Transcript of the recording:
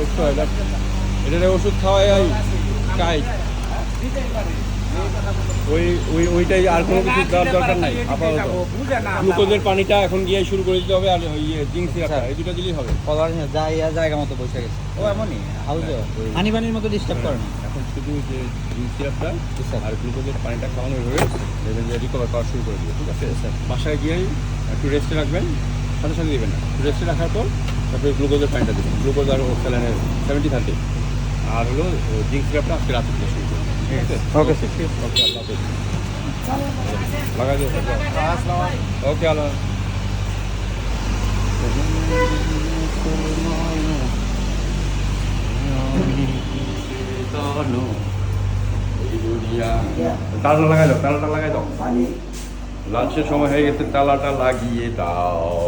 সুস্থ হয়, বাট এটার ওষুধ খাওয়াই কাজ ওইটাই, আর কোনো কিছু দেওয়ার দরকার নাই। আপাতত গ্লুকোজের পানিটা এখন গিয়ে শুরু করে দিতে হবে, আর জিঙ্ক সিরাপটা, এই দুটো দিলেই হবে। জায়গা মতো বসে গেছে ও এমনই হাউজে হানি পানির মতো ডিস্টার্ব করে না। এখন শুধু যে জিঙ্ক সিরাপটা আর গ্লুকোজের পানিটা খাওয়ানো হয়ে দেখবেন যে রিকভার করা শুরু করে দেবে। ঠিক আছে স্যার, বাসায় গিয়েই একটু রেস্টে রাখবেন, সাথে সাথে দেবেন না, একটু রেস্টে রাখার পর তারপরে গ্লুকোজের পানিটা দেবেন। গ্লুকোজ আর স্যালাইনের 70-30 আর হলো জিঙ্ক সিরাপটা আজকে রাতে দিয়ে শুরু করবেন। ঠিক আছে, ওকে স্যার। ওকে, আল্লাহ হাফেজ। লাগাই দিও। ওকে, আল্লাহ। তালাটা লাগাই দাও, তালাটা লাগাই দাও। লাঞ্চের সময় হয়ে গেছে, তালাটা লাগিয়ে দাও।